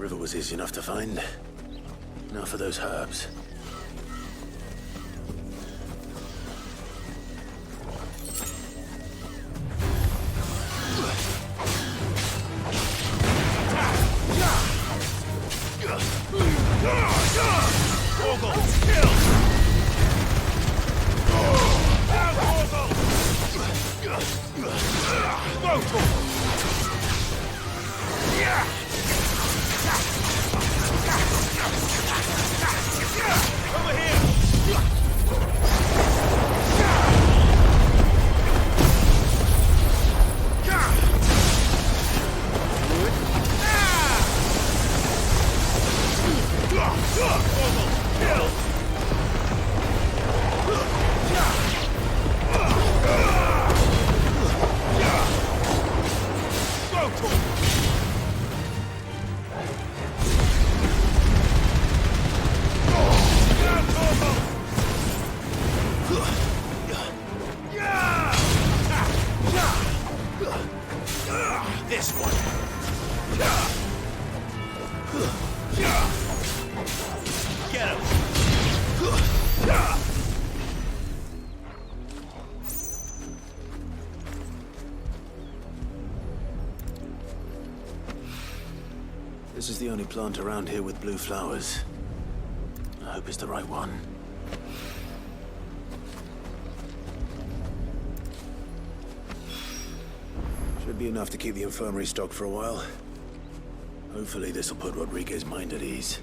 river was easy enough to find. Now for those herbs. This is the only plant around here with blue flowers. I hope it's the right one. Should be enough to keep the infirmary stocked for a while. Hopefully this will put Rodriguez's mind at ease.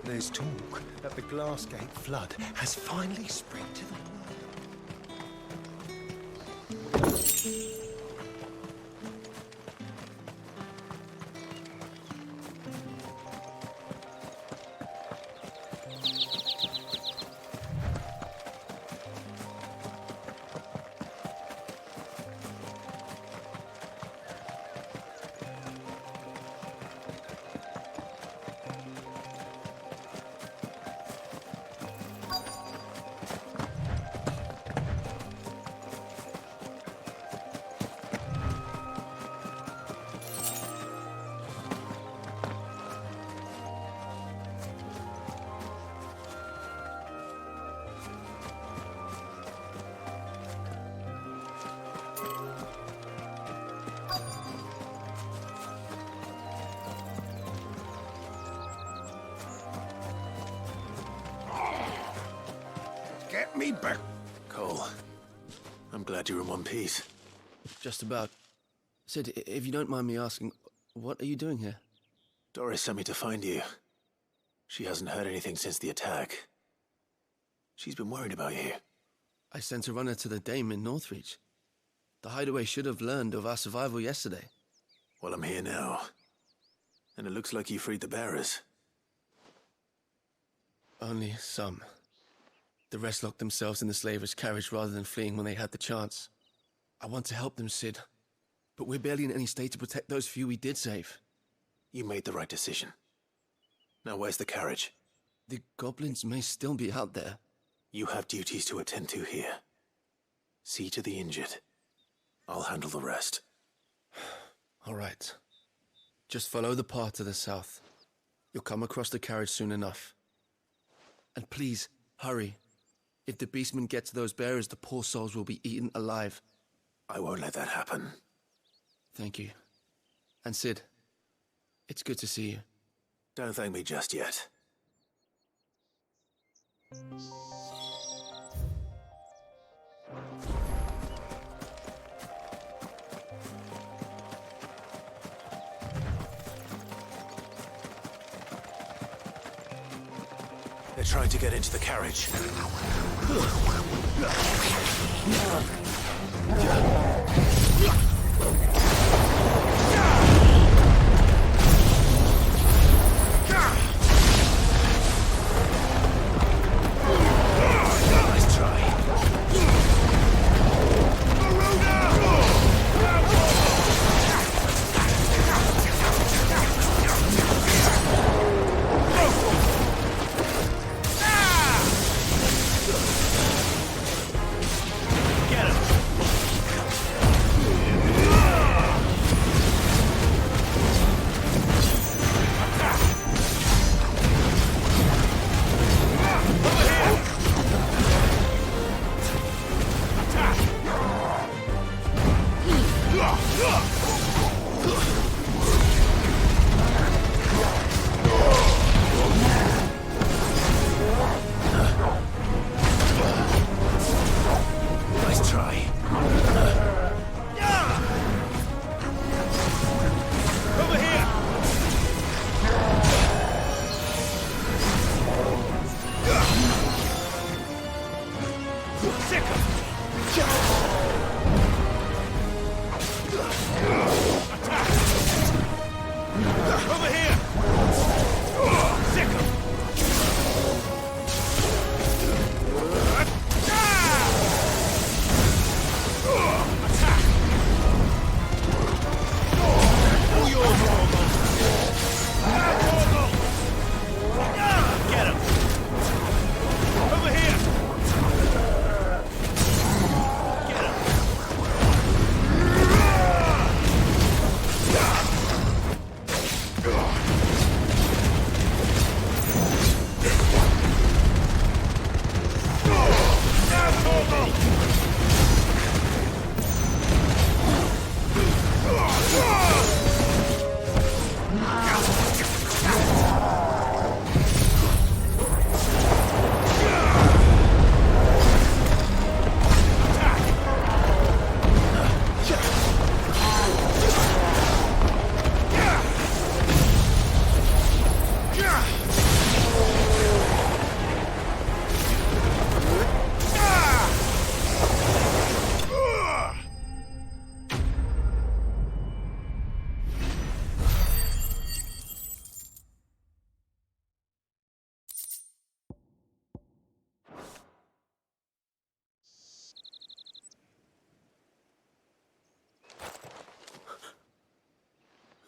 There's talk that the Glassgate flood has finally spread to the world. Get me back. Cole, I'm glad you're in one piece. Just about. Sid, if you don't mind me asking, what are you doing here? Doris sent me to find you. She hasn't heard anything since the attack. She's been worried about you. I sent a runner to the Dame in Northreach. The hideaway should have learned of our survival yesterday. Well, I'm here now. And it looks like you freed the bearers. Only some. The rest locked themselves in the slavers' carriage rather than fleeing when they had the chance. I want to help them, Sid. But we're barely in any state to protect those few we did save. You made the right decision. Now where's the carriage? The goblins may still be out there. You have duties to attend to here. See to the injured. I'll handle the rest. All right. Just follow the path to the south. You'll come across the carriage soon enough. And please, hurry. If the beastmen get to those bearers, the poor souls will be eaten alive. I won't let that happen. Thank you. And Sid, it's good to see you. Don't thank me just yet. They're trying to get into the carriage.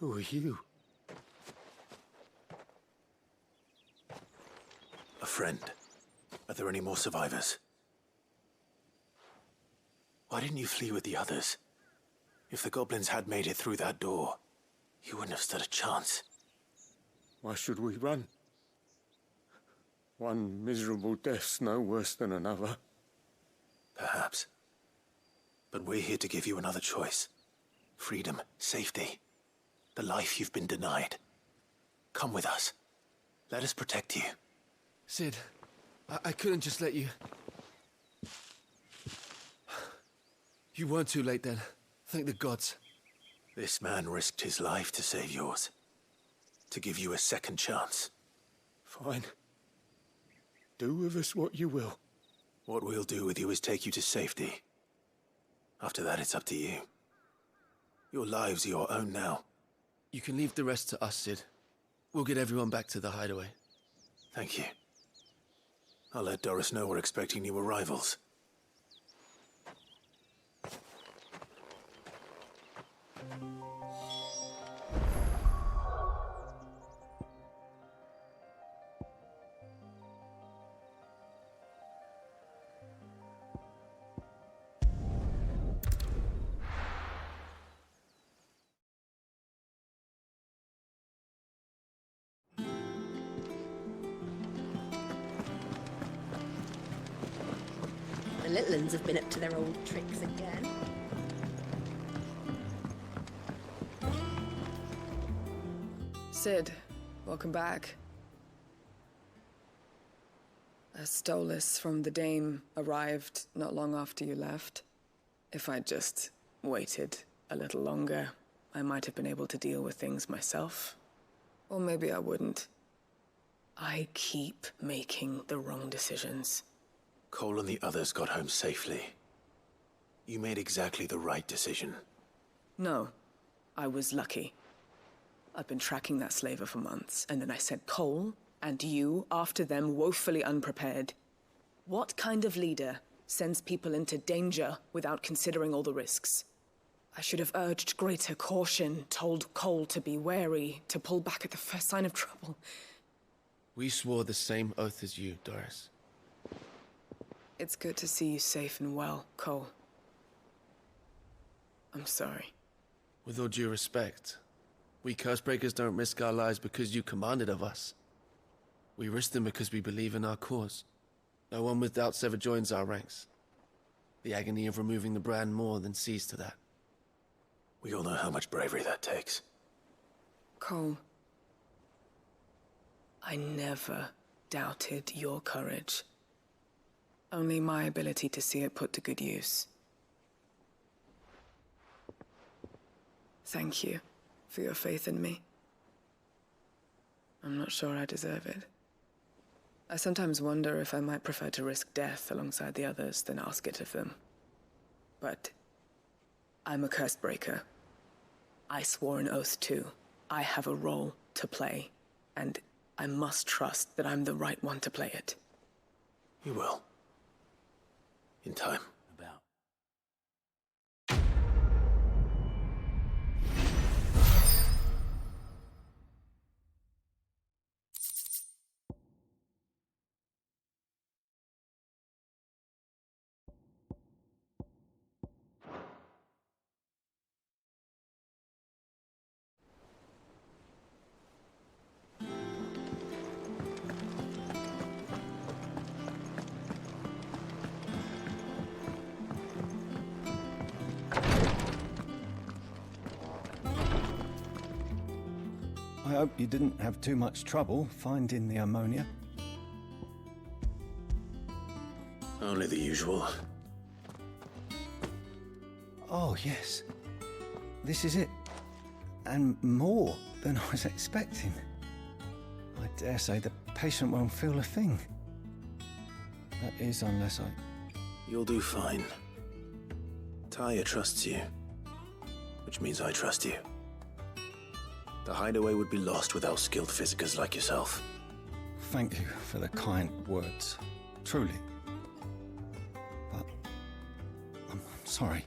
Who are you? A friend. Are there any more survivors? Why didn't you flee with the others? If the goblins had made it through that door, you wouldn't have stood a chance. Why should we run? One miserable death's no worse than another. Perhaps. But we're here to give you another choice. Freedom, safety, the life you've been denied. Come with us. Let us protect you. Sid, I couldn't just let you... You weren't too late then. Thank the gods. This man risked his life to save yours. To give you a second chance. Fine. Do with us what you will. What we'll do with you is take you to safety. After that, it's up to you. Your lives are your own now. You can leave the rest to us, Sid. We'll get everyone back to the hideaway. Thank you. I'll let Doris know we're expecting new arrivals. The little uns have been up to their old tricks again. Sid, welcome back. A Stolas from the Dame arrived not long after you left. If I'd just waited a little longer, I might have been able to deal with things myself. Or maybe I wouldn't. I keep making the wrong decisions. Cole and the others got home safely. You made exactly the right decision. No, I was lucky. I've been tracking that slaver for months, and then I sent Cole and you after them woefully unprepared. What kind of leader sends people into danger without considering all the risks? I should have urged greater caution, told Cole to be wary, to pull back at the first sign of trouble. We swore the same oath as you, Doris. It's good to see you safe and well, Cole. I'm sorry. With all due respect, we Cursebreakers don't risk our lives because you commanded of us. We risk them because we believe in our cause. No one with doubts ever joins our ranks. The agony of removing the brand more than sees to that. We all know how much bravery that takes. Cole, I never doubted your courage. Only my ability to see it put to good use. Thank you for your faith in me. I'm not sure I deserve it. I sometimes wonder if I might prefer to risk death alongside the others than ask it of them. But I'm a Cursebreaker. I swore an oath too. I have a role to play, and I must trust that I'm the right one to play it. You will. In time. I hope you didn't have too much trouble finding the ammonia. Only the usual. Oh, yes. This is it. And more than I was expecting. I dare say the patient won't feel a thing. That is, unless I... You'll do fine. Taya trusts you. Which means I trust you. The hideaway would be lost without skilled physicers like yourself. Thank you for the kind words. Truly. But... I'm sorry.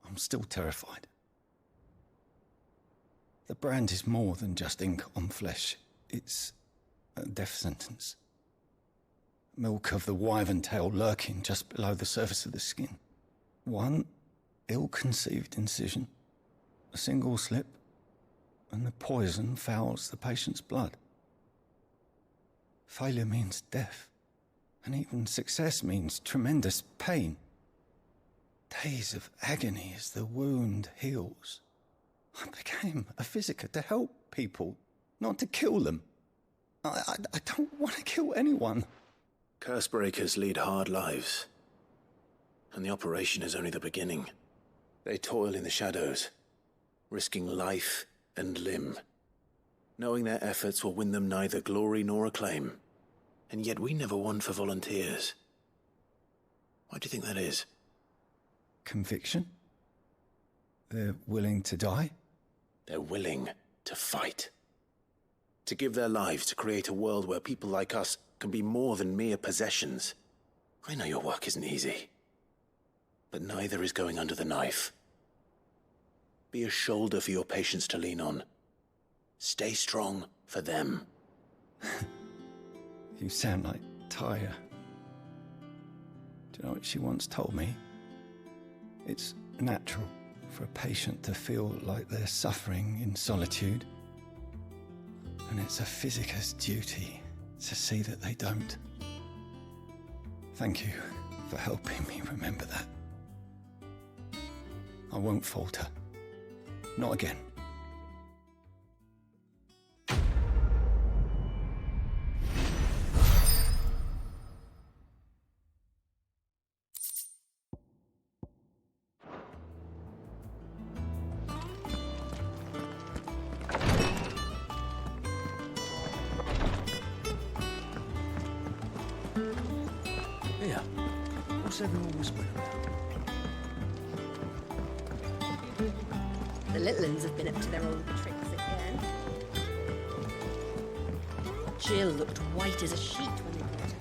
I'm still terrified. The brand is more than just ink on flesh. It's a death sentence. Milk of the wyvern tail lurking just below the surface of the skin. One ill-conceived incision, a single slip, and the poison fouls the patient's blood. Failure means death, and even success means tremendous pain. Days of agony as the wound heals. I became a physiker to help people, not to kill them. I don't want to kill anyone. Cursebreakers lead hard lives, and the operation is only the beginning. They toil in the shadows, risking life and limb, knowing their efforts will win them neither glory nor acclaim. And yet we never won for volunteers. Why do you think that is? Conviction? They're willing to die? They're willing to fight. To give their lives to create a world where people like us can be more than mere possessions. I know your work isn't easy, but neither is going under the knife. Be a shoulder for your patients to lean on. Stay strong for them. You sound like Tyre. Do you know what she once told me? It's natural for a patient to feel like they're suffering in solitude. And it's a physiker's duty to see that they don't. Thank you for helping me remember that. I won't falter. Not again. Here, what's everyone whispering about? The little uns have been up to their old tricks again. Jill looked white as a sheet when they brought her.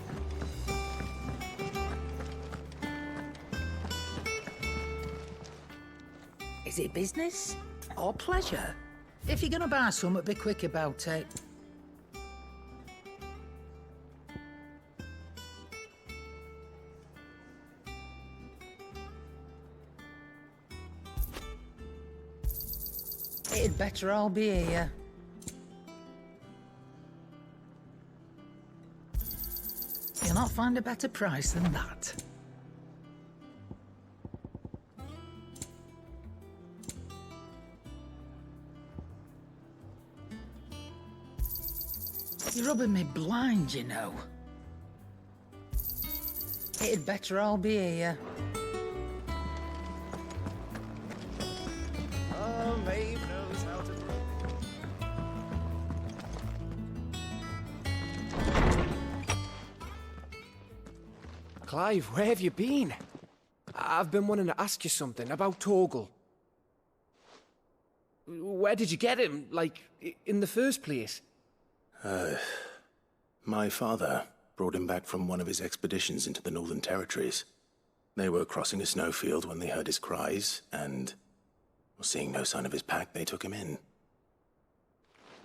Is it business or pleasure? If you're gonna buy something, be quick about it. It'd better all be here. You'll not find a better price than that. You're rubbing me blind, you know. It'd better all be here. Oh, Maeve knows how to... Clive, where have you been? I've been wanting to ask you something about Torgal. Where did you get him, like, in the first place? My father brought him back from one of his expeditions into the Northern Territories. They were crossing a snowfield when they heard his cries, and, seeing no sign of his pack, they took him in.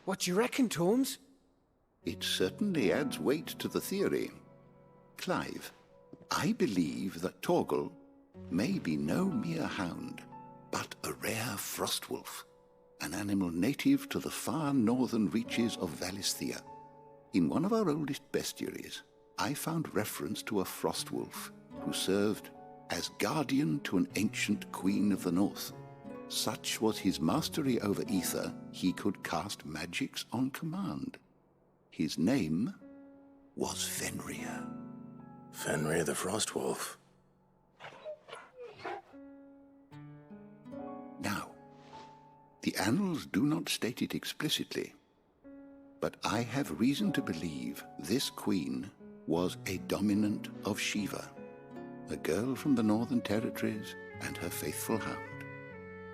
What do you reckon, Tomes? It certainly adds weight to the theory. Clive, I believe that Torgal may be no mere hound, but a rare frostwolf, an animal native to the far northern reaches of Valisthea. In one of our oldest bestiaries, I found reference to a frostwolf who served as guardian to an ancient queen of the north. Such was his mastery over ether, he could cast magics on command. His name was Fenrir. Fenrir the Frostwolf. Now, the annals do not state it explicitly, but I have reason to believe this queen was a dominant of Shiva, a girl from the Northern Territories and her faithful hound.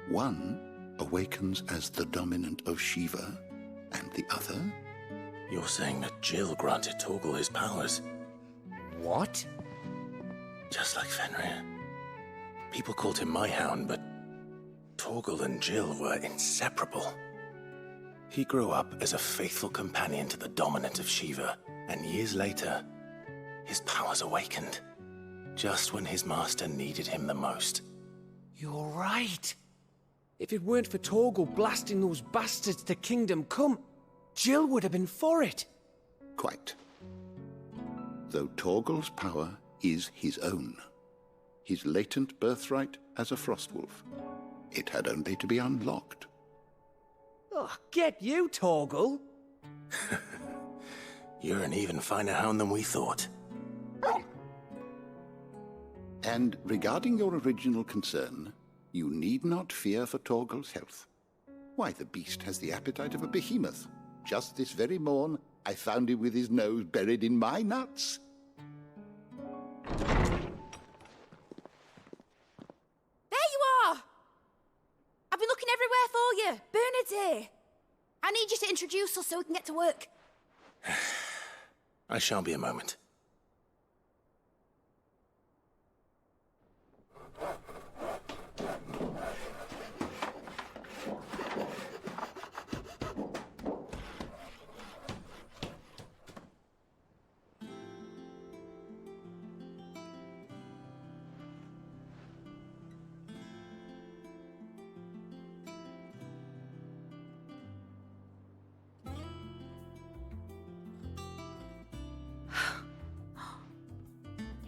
One awakens as the dominant of Shiva, and the other... You're saying that Jill granted Torgal his powers? What? Just like Fenrir. People called him my hound, but Torgal and Jill were inseparable. He grew up as a faithful companion to the dominant of Shiva, and years later, his powers awakened. Just when his master needed him the most. You're right. If it weren't for Torgal blasting those bastards to Kingdom Come, Jill would have been for it. Quite. Though Torgal's power is his own. His latent birthright as a Frostwolf. It had only to be unlocked. Oh, get you, Torgal. You're an even finer hound than we thought. And regarding your original concern, you need not fear for Torgal's health. Why, the beast has the appetite of a behemoth. Just this very morn, I found him with his nose buried in my nuts. There you are! I've been looking everywhere for you. Bernard's here. I need you to introduce us so we can get to work. I shan't be a moment.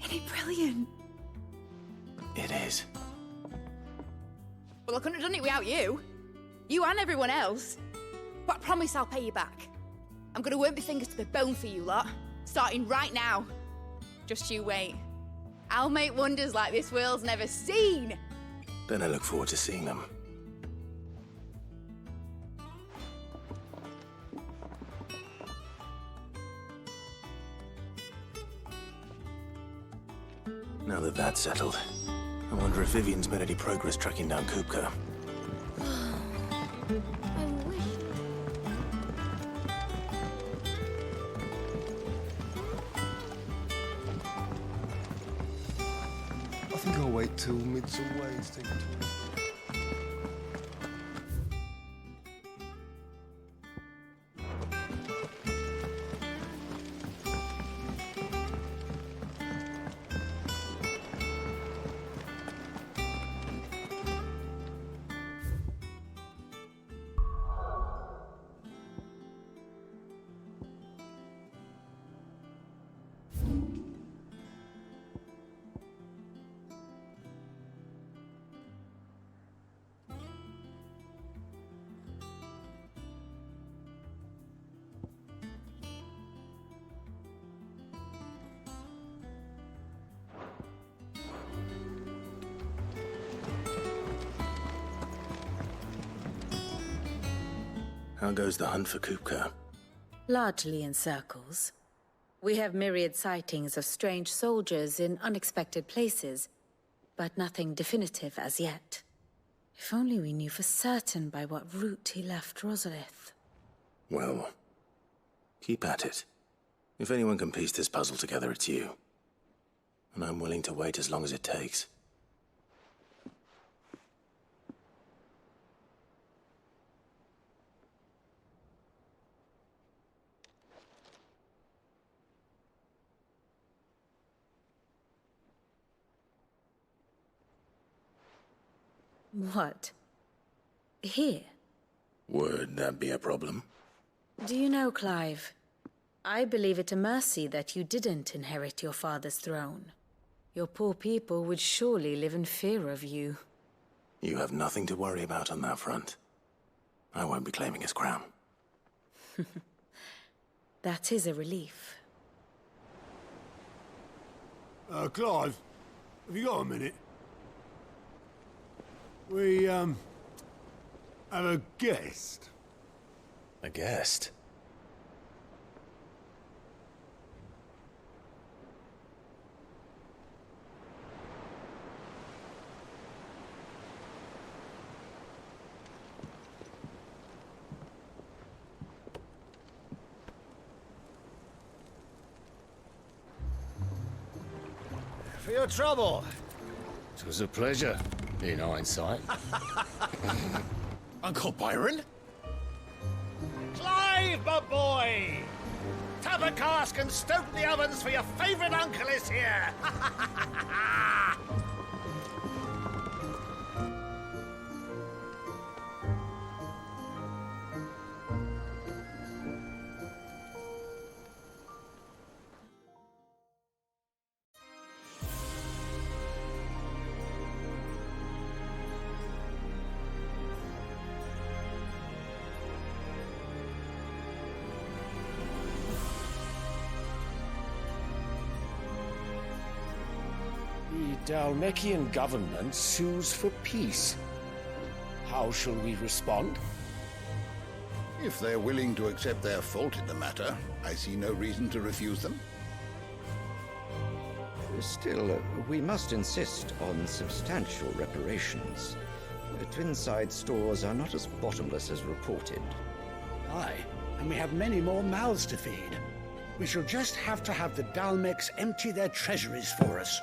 Isn't it brilliant? It is. Well, I couldn't have done it without you. You and everyone else. But I promise I'll pay you back. I'm gonna work my fingers to the bone for you lot, starting right now. Just you wait. I'll make wonders like this world's never seen. Then I look forward to seeing them. Now that that's settled, I wonder if Vivian's made any progress tracking down Kupka. I wish. I think I'll wait till mid's away instead of How goes the hunt for Kupka? Largely in circles. We have myriad sightings of strange soldiers in unexpected places, but nothing definitive as yet. If only we knew for certain by what route he left Rosalith. Well, keep at it. If anyone can piece this puzzle together, it's you. And I'm willing to wait as long as it takes. What? Here? Would that be a problem? Do you know, Clive? I believe it a mercy that you didn't inherit your father's throne. Your poor people would surely live in fear of you. You have nothing to worry about on that front. I won't be claiming his crown. That is a relief. Clive, have you got a minute? We, have a guest. A guest? For your trouble. It was a pleasure, in hindsight. Uncle Byron? Clive, my boy! Tap a cask and stoke the ovens for your favourite uncle is here! The Dalmekian government sues for peace. How shall we respond? If they're willing to accept their fault in the matter, I see no reason to refuse them. Still, we must insist on substantial reparations. Twinside stores are not as bottomless as reported. Aye, and we have many more mouths to feed. We shall just have to have the Dalmecs empty their treasuries for us.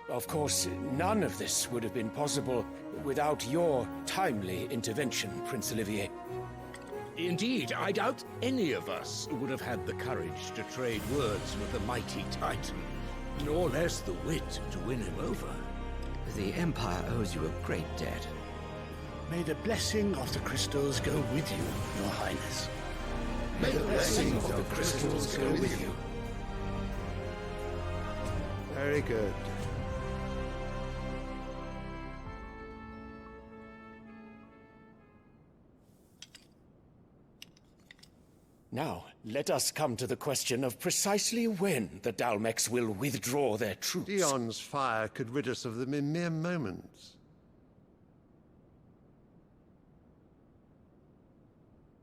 Of course, none of this would have been possible without your timely intervention, Prince Olivier. Indeed, I doubt any of us would have had the courage to trade words with the mighty Titan, nor less the wit to win him over. The Empire owes you a great debt. May the blessing of the crystals go with you, Your Highness. May the blessing of the crystals go with you. Very good. Now, let us come to the question of precisely when the Dalmecs will withdraw their troops. Dion's fire could rid us of them in mere moments.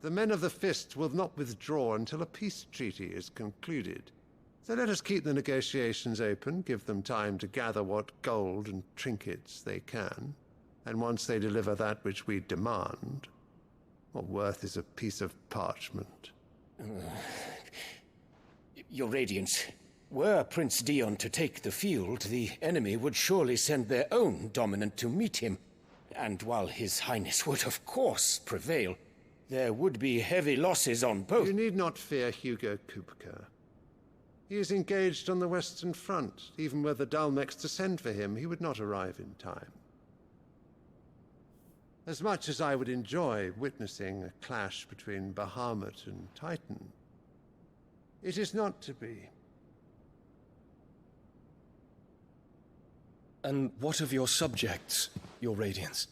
The men of the Fist will not withdraw until a peace treaty is concluded. So let us keep the negotiations open, give them time to gather what gold and trinkets they can, and once they deliver that which we demand, what worth is a piece of parchment? Your Radiance, were Prince Dion to take the field, the enemy would surely send their own dominant to meet him. And while His Highness would of course prevail, there would be heavy losses on both. You need not fear Hugo Kupka. He is engaged on the Western Front. Even were the Dalmecs to send for him, he would not arrive in time. As much as I would enjoy witnessing a clash between Bahamut and Titan, it is not to be. And what of your subjects, Your Radiance?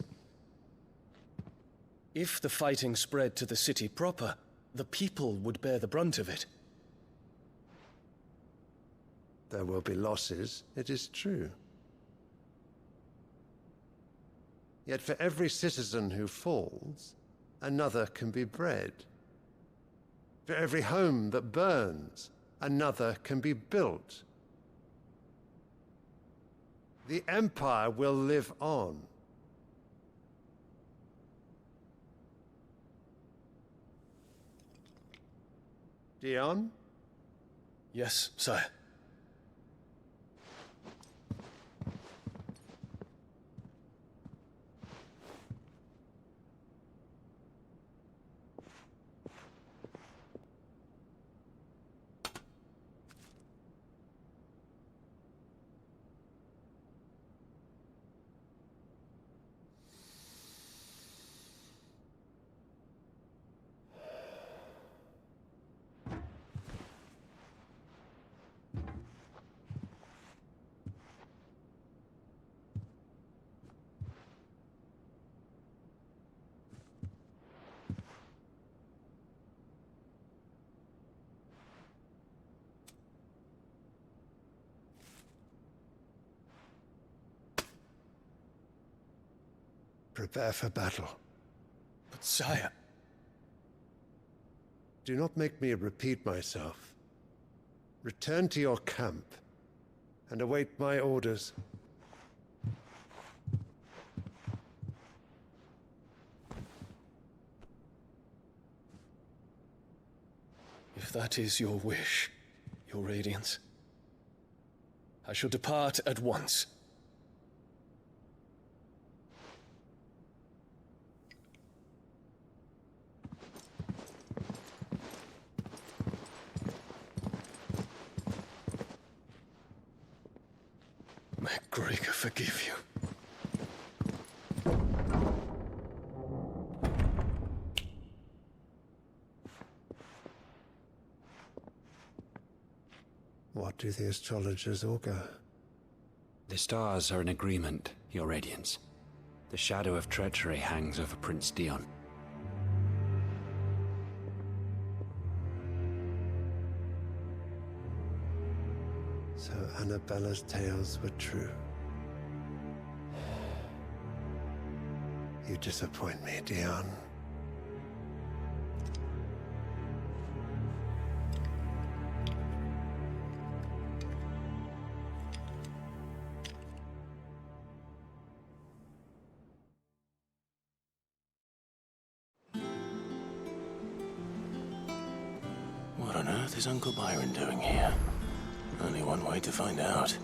If the fighting spread to the city proper, the people would bear the brunt of it. There will be losses, it is true. Yet for every citizen who falls, another can be bred. For every home that burns, another can be built. The Empire will live on. Dion? Yes, sire. Prepare for battle. But sire... Do not make me repeat myself. Return to your camp and await my orders. If that is your wish, Your Radiance, I shall depart at once. Gregor forgive you. What do the astrologers augur? The stars are in agreement, Your Radiance. The shadow of treachery hangs over Prince Dion. So Annabella's tales were true. You disappoint me, Dion. What on earth is Uncle Byron doing here? Only one way to find out.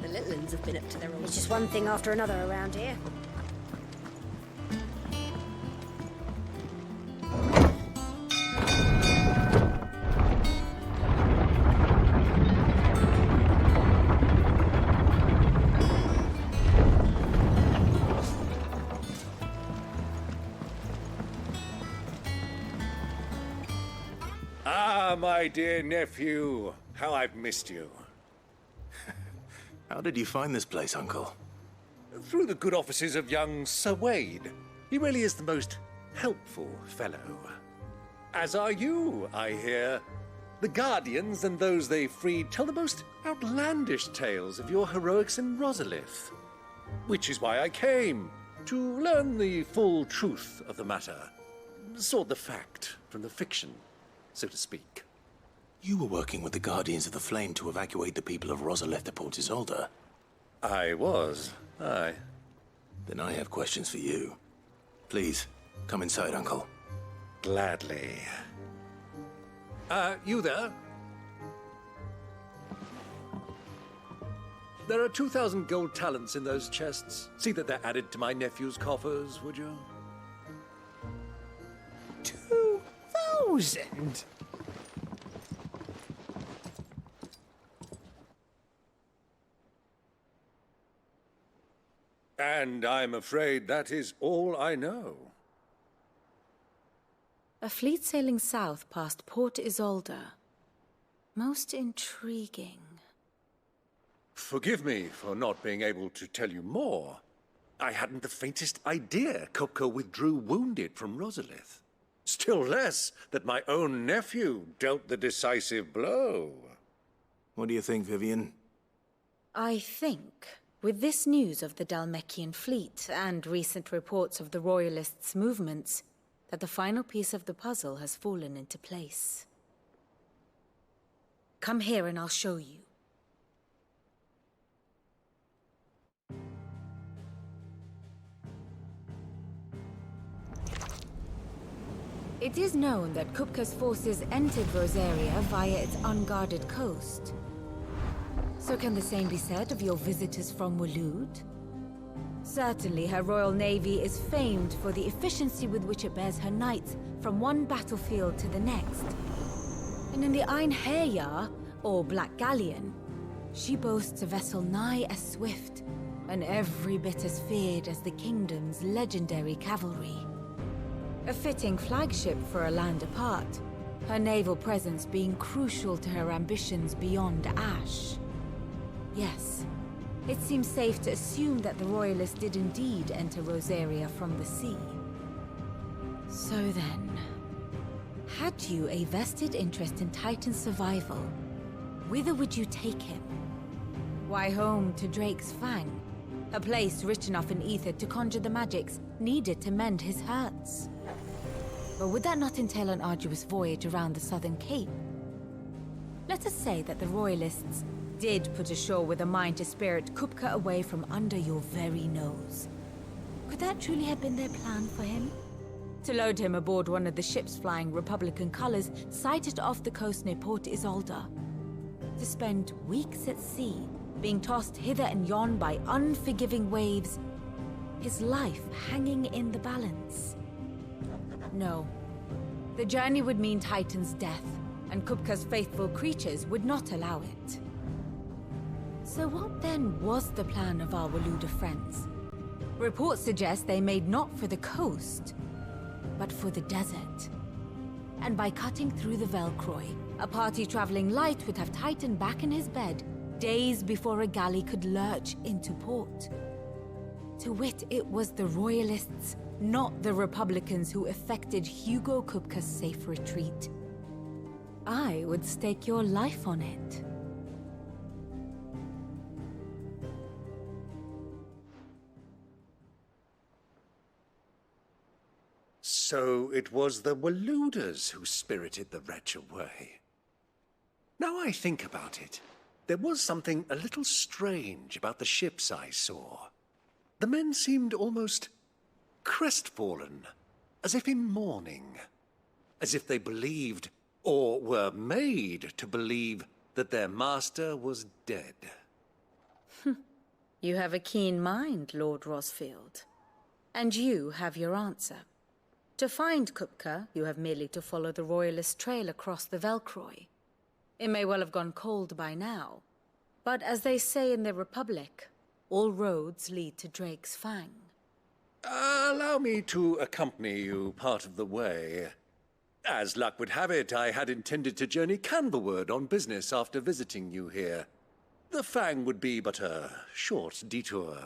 The little ones have been up to their old... It's just one thing after another around here. My dear nephew, how I've missed you. How did you find this place, Uncle? Through the good offices of young Sir Wade. He really is the most helpful fellow. As are you, I hear. The Guardians and those they freed tell the most outlandish tales of your heroics in Rosalith. Which is why I came, to learn the full truth of the matter. Sort the fact from the fiction, so to speak. You were working with the Guardians of the Flame to evacuate the people of Rosalith to Port Isolde. I was, aye. Then I have questions for you. Please, come inside, Uncle. Gladly. You there? There are 2,000 gold talents in those chests. See that they're added to my nephew's coffers, would you? 2,000? And I'm afraid that is all I know. A fleet sailing south past Port Isolde. Most intriguing. Forgive me for not being able to tell you more. I hadn't the faintest idea Kupka withdrew wounded from Rosalith. Still less that my own nephew dealt the decisive blow. What do you think, Vivian? I think, with this news of the Dhalmekian fleet and recent reports of the Royalists' movements, that the final piece of the puzzle has fallen into place. Come here and I'll show you. It is known that Kupka's forces entered Rosaria via its unguarded coast. So can the same be said of your visitors from Waloed? Certainly her Royal Navy is famed for the efficiency with which it bears her knights from one battlefield to the next. And in the Einherjar, or Black Galleon, she boasts a vessel nigh as swift, and every bit as feared as the kingdom's legendary cavalry. A fitting flagship for a land apart, her naval presence being crucial to her ambitions beyond Ash. Yes, it seems safe to assume that the Royalists did indeed enter Rosaria from the sea. So then, had you a vested interest in Titan's survival, whither would you take him? Why, home to Drake's Fang, a place rich enough in ether to conjure the magics needed to mend his hurts. But would that not entail an arduous voyage around the southern cape? Let us say that the Royalists did put ashore with a mind to spirit Kupka away from under your very nose. Could that truly have been their plan for him? To load him aboard one of the ships flying Republican colors sighted off the coast near Port Isolde. To spend weeks at sea, being tossed hither and yon by unforgiving waves, his life hanging in the balance. No. The journey would mean Titan's death, and Kupka's faithful creatures would not allow it. So what then was the plan of our Waluda friends? Reports suggest they made not for the coast, but for the desert. And by cutting through the Velcroy, a party traveling light would have tightened back in his bed days before a galley could lurch into port. To wit, it was the Royalists, not the Republicans, who effected Hugo Kupka's safe retreat. I would stake your life on it. So it was the Waludas who spirited the wretch away. Now I think about it, there was something a little strange about the ships I saw. The men seemed almost crestfallen, as if in mourning, as if they believed, or were made to believe, that their master was dead. You have a keen mind, Lord Rosfield. And you have your answer. To find Kupka, you have merely to follow the Royalist trail across the Velcroy. It may well have gone cold by now, but as they say in the Republic, all roads lead to Drake's Fang. Allow me to accompany you part of the way. As luck would have it, I had intended to journey Canberward on business after visiting you here. The Fang would be but a short detour.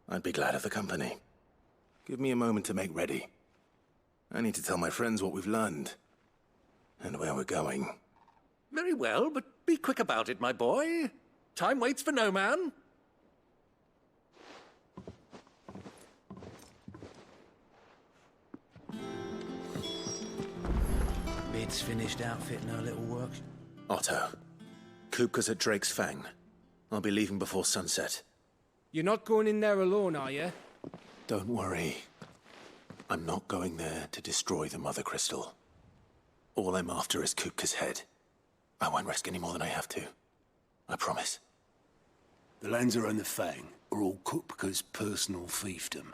I'd be glad of the company. Give me a moment to make ready. I need to tell my friends what we've learned, and where we're going. Very well, but be quick about it, my boy. Time waits for no man. Bid's finished outfitting her little work. Otto, Kupka's at Drake's Fang. I'll be leaving before sunset. You're not going in there alone, are you? Don't worry. I'm not going there to destroy the Mother Crystal. All I'm after is Kupka's head. I won't risk any more than I have to. I promise. The Lanza and the Fang are all Kupka's personal fiefdom.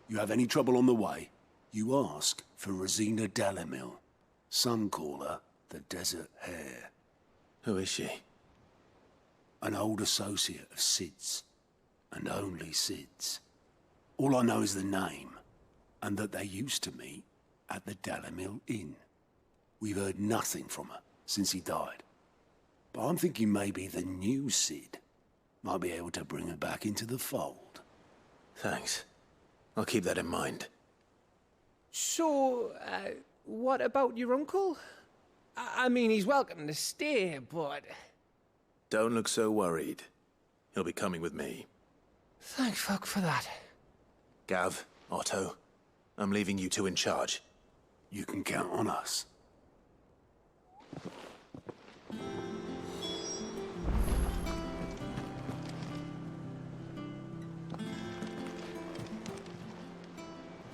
You have any trouble on the way, you ask for Rosina Dalamil. Some call her the Desert Hare. Who is she? An old associate of Sid's, and only Sid's. All I know is the name, and that they used to meet at the Dalamil Inn. We've heard nothing from her since he died. But I'm thinking maybe the new Sid might be able to bring her back into the fold. Thanks. I'll keep that in mind. So, what about your uncle? I mean, he's welcome to stay, but... Don't look so worried. He'll be coming with me. Thank fuck for that. Gav, Otto, I'm leaving you two in charge. You can count on us.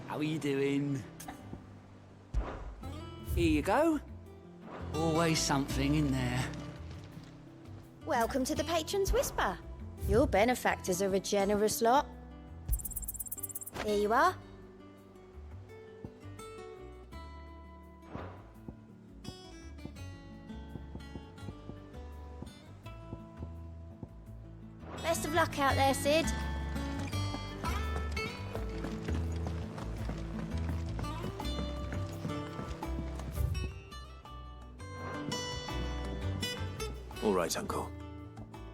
How are you doing? Here you go. Always something in there. Welcome to the Patron's Whisper. Your benefactors are a generous lot. Here you are. Best of luck out there, Sid. All right, Uncle.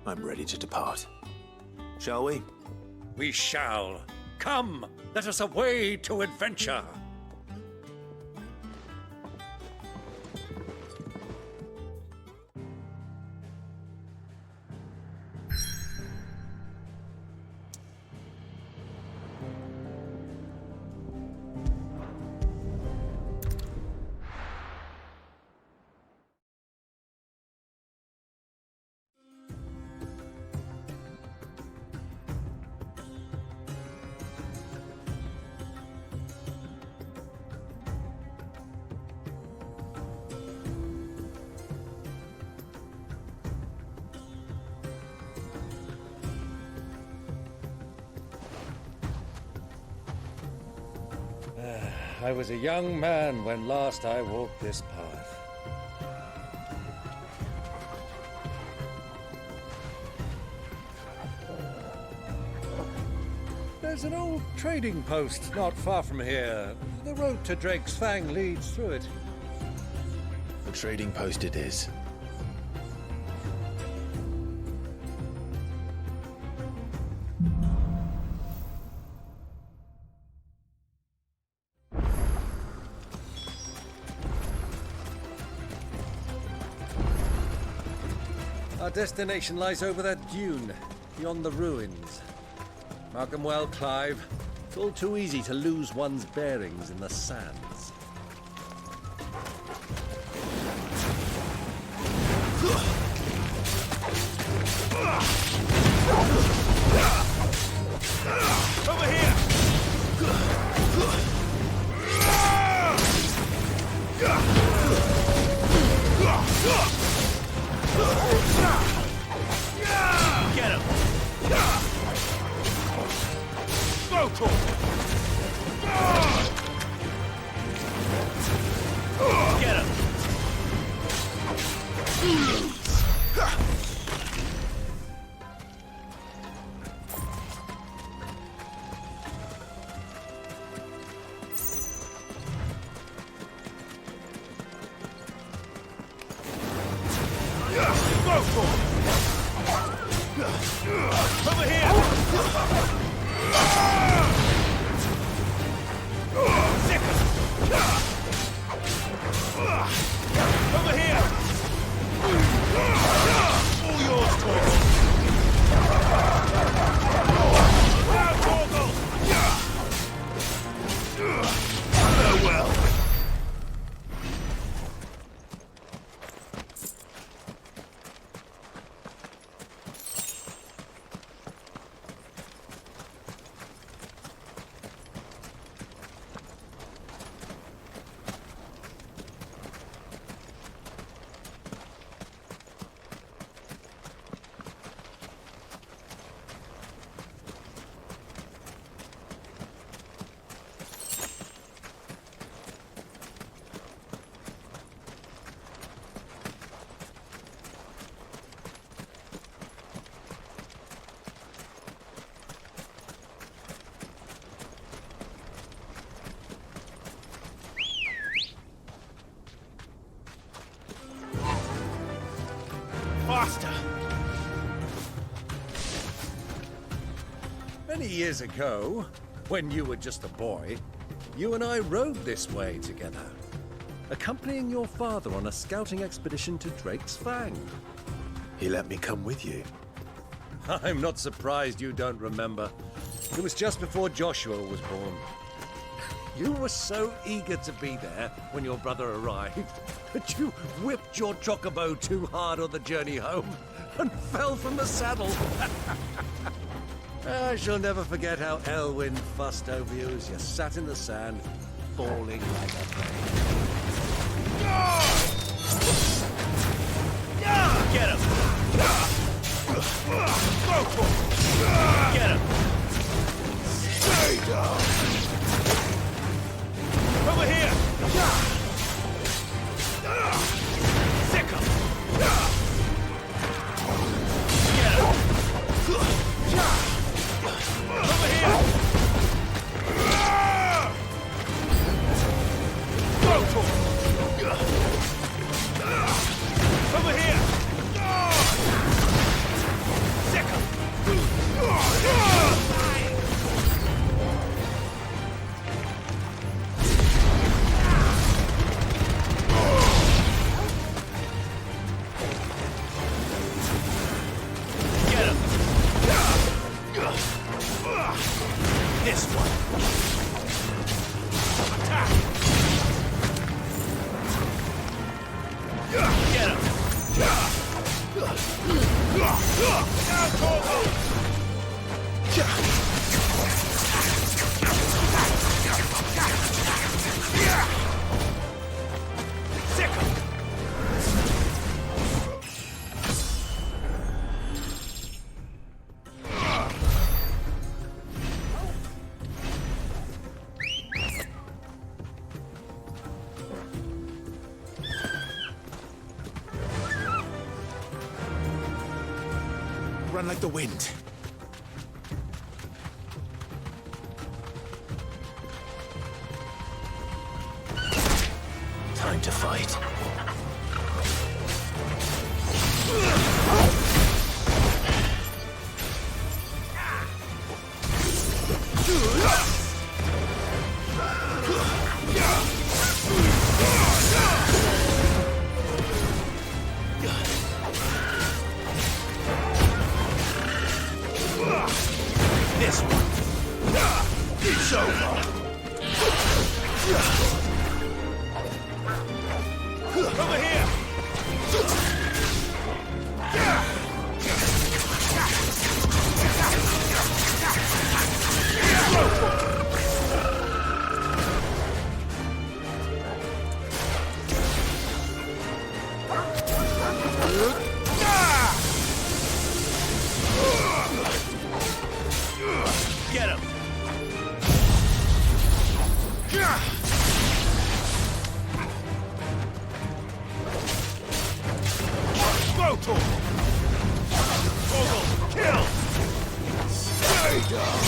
I'm ready to depart. Shall we? We shall. Come, let us away to adventure. I was a young man when last I walked this path. There's an old trading post not far from here. The road to Drake's Fang leads through it. The trading post it is. Our destination lies over that dune, beyond the ruins. Mark 'em well, Clive. It's all too easy to lose one's bearings in the sands. Over here! Get him! Go, Tor! Get him! Go, Tor! Over here! Sick him! Over here! All yours, Torgal! Now, Torgal! Farewell! Faster! Many years ago, when you were just a boy, you and I rode this way together, accompanying your father on a scouting expedition to Drake's Fang. He let me come with you. I'm not surprised you don't remember. It was just before Joshua was born. You were so eager to be there when your brother arrived that you whipped your Chocobo too hard on the journey home and fell from the saddle. I shall never forget how Elwyn fussed over you as you sat in the sand, falling like a baby. Get him! Go for it! Get him! Stay down! Over here! Sick him! Get him! Over here! Go for it! Over here! Sick him! This one. Attack. Get him. Now, Torgal. Sick him. Run like the wind. time to fight. This one. It's over. Over here. Get him. Go, Torgal! Torgal, kill! Stay down!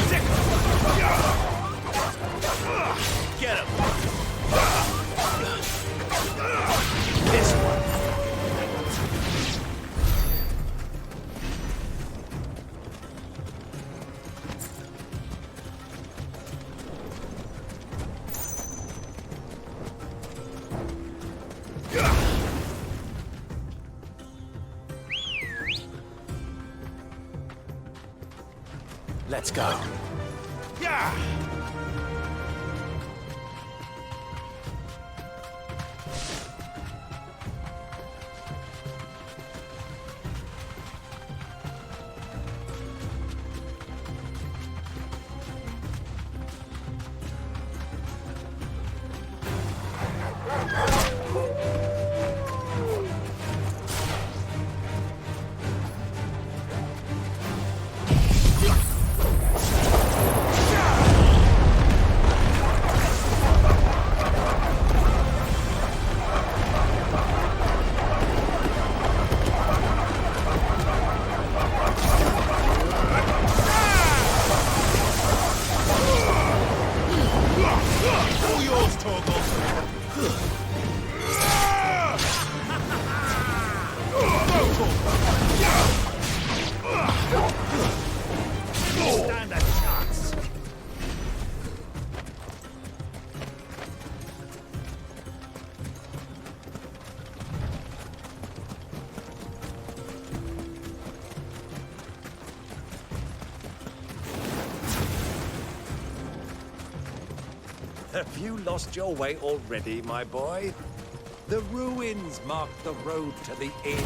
Stick him! Get him! This one! Let's go. Yeah! All yours, Torgal! Stand a chance! Have you lost your way already, my boy? The ruins mark the road to the inn.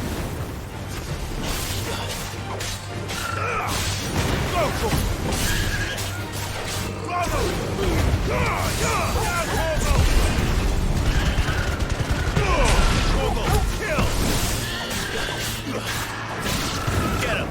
Go for it! Bravo! Torgal, kill! Get him!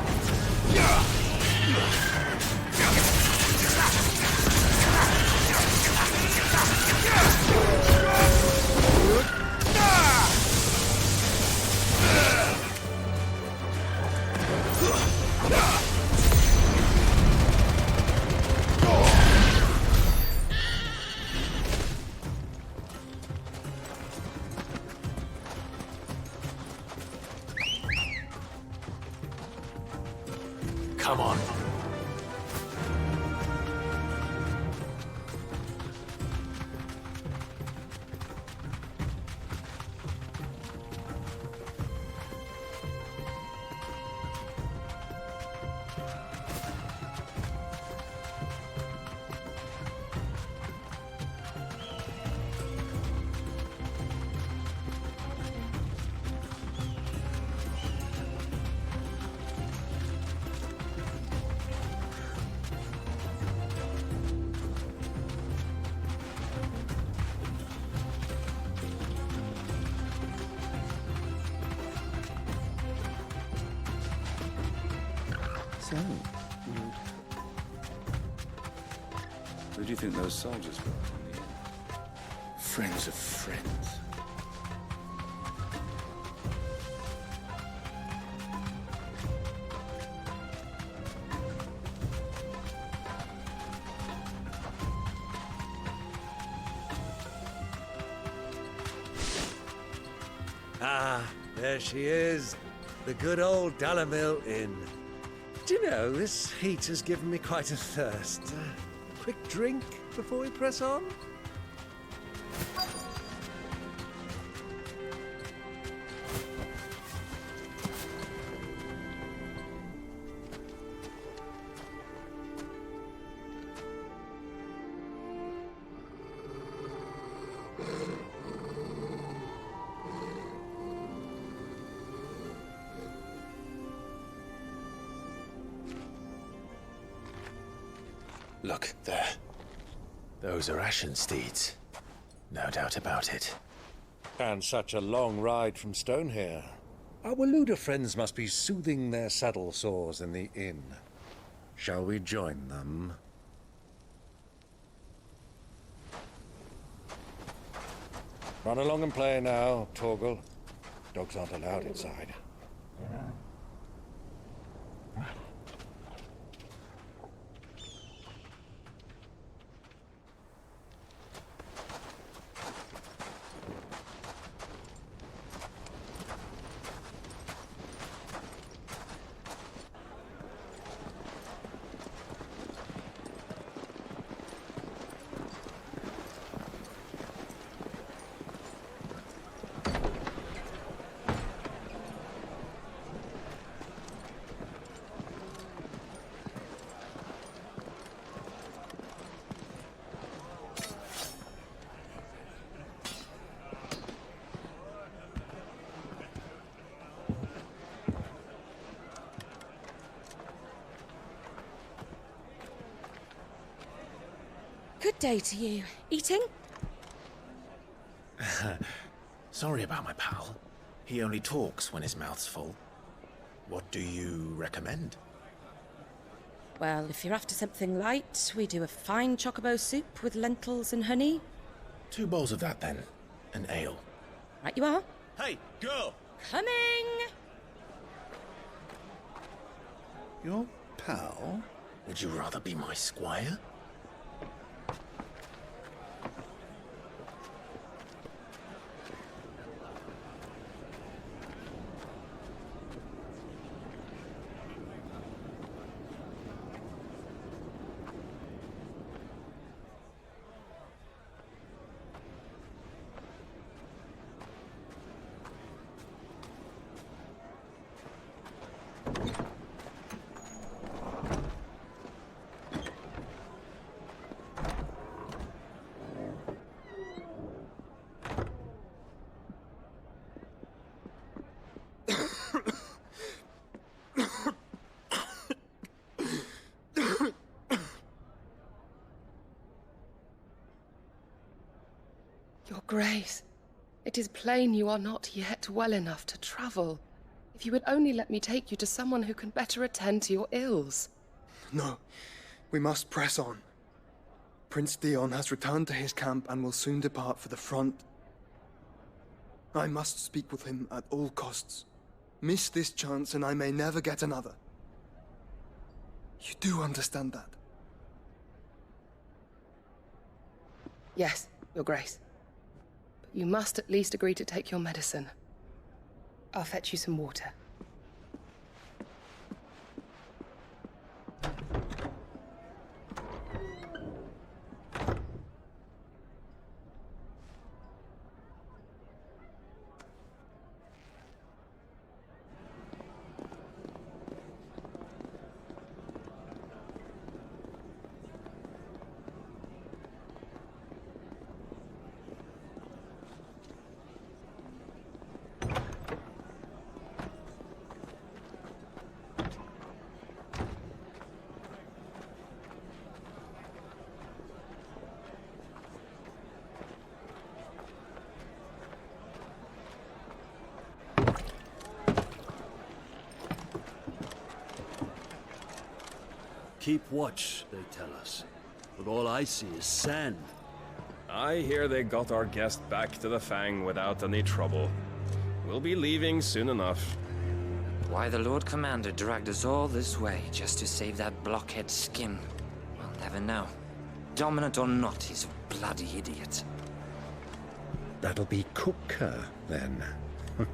Come on. So, who do you think those soldiers were in the end? Friends of friends. Ah, there she is. The good old Dalamil Inn. Do you know, this heat has given me quite a thirst. Quick drink before we press on? Look, there. Those are Ashen steeds. No doubt about it. And such a long ride from Stonehair. Our Waluda friends must be soothing their saddle sores in the inn. Shall we join them? Run along and play now, Torgal. Dogs aren't allowed inside. Good day to you. Eating? Sorry about my pal. He only talks when his mouth's full. What do you recommend? Well, if you're after something light, we do a fine chocobo soup with lentils and honey. 2 bowls of that, then. An ale. Right you are. Hey, girl! Coming! Your pal? Would you rather be my squire? Your Grace, it is plain you are not yet well enough to travel. If you would only let me take you to someone who can better attend to your ills. No, we must press on. Prince Dion has returned to his camp and will soon depart for the front. I must speak with him at all costs. Miss this chance and I may never get another. You do understand that? Yes, Your Grace. But you must at least agree to take your medicine. I'll fetch you some water. Keep watch, they tell us. But all I see is sand. I hear they got our guest back to the Fang without any trouble. We'll be leaving soon enough. Why the Lord Commander dragged us all this way just to save that blockhead skin, we'll never know. Dominant or not, he's a bloody idiot. That'll be Cooker, then. Well,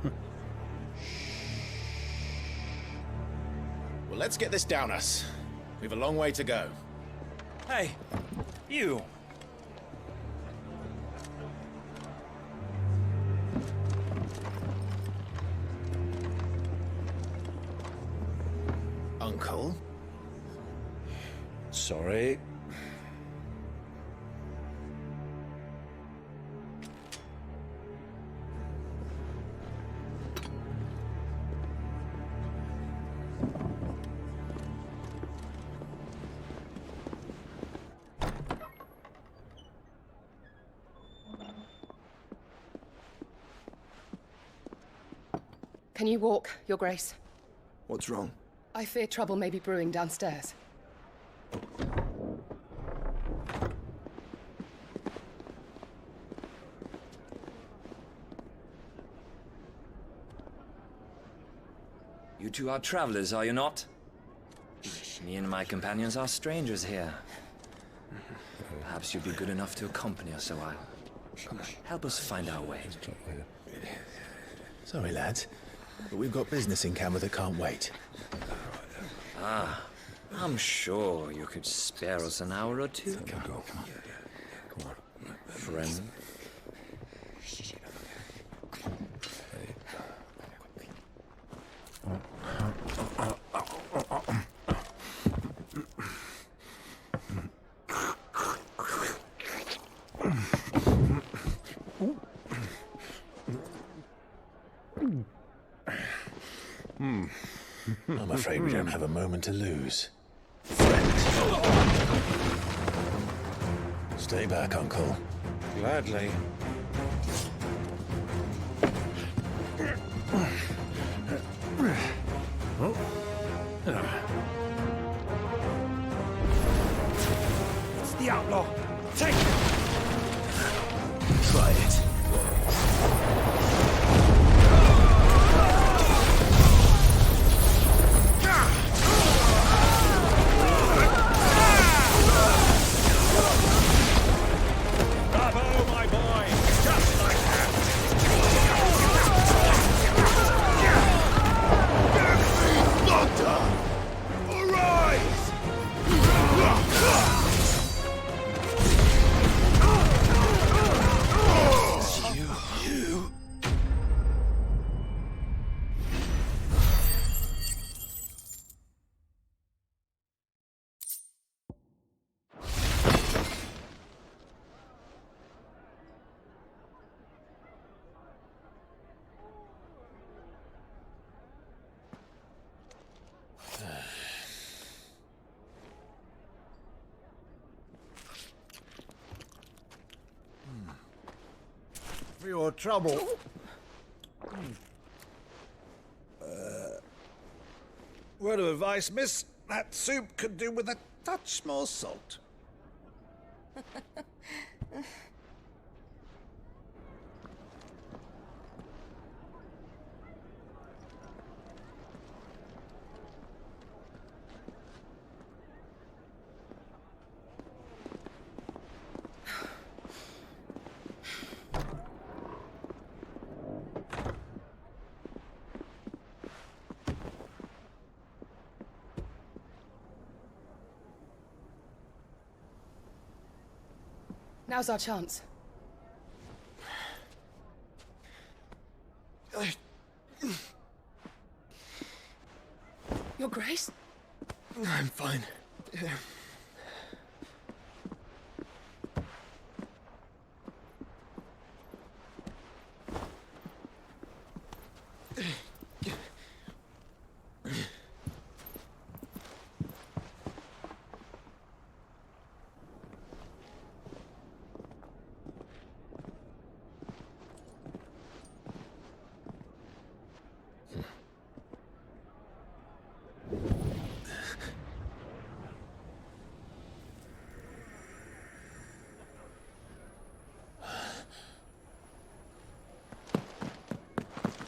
let's get this down us. We've a long way to go. Hey, you. Uncle? Sorry. Can you walk, Your Grace? What's wrong? I fear trouble may be brewing downstairs. You two are travelers, are you not? Me and my companions are strangers here. Perhaps you'd be good enough to accompany us a while. Help us find our way. Sorry, lads, but we've got business in camera that can't wait. Ah, I'm sure you could spare us an hour or two. Come on. Friend. I'm afraid we don't have a moment to lose. Stay back, Uncle. Gladly. It's the outlaw. Take it! Try it. For your trouble. Word of advice, miss. That soup could do with a touch more salt. Now's our chance. Your Grace? I'm fine.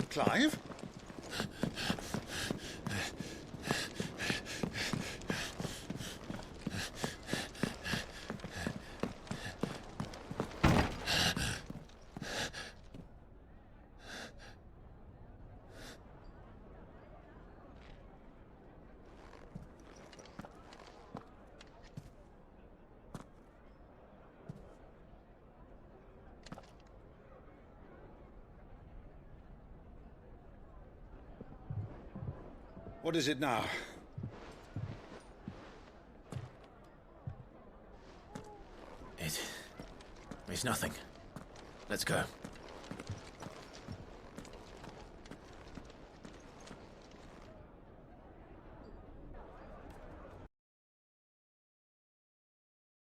Clive? What is it now? It's nothing. Let's go.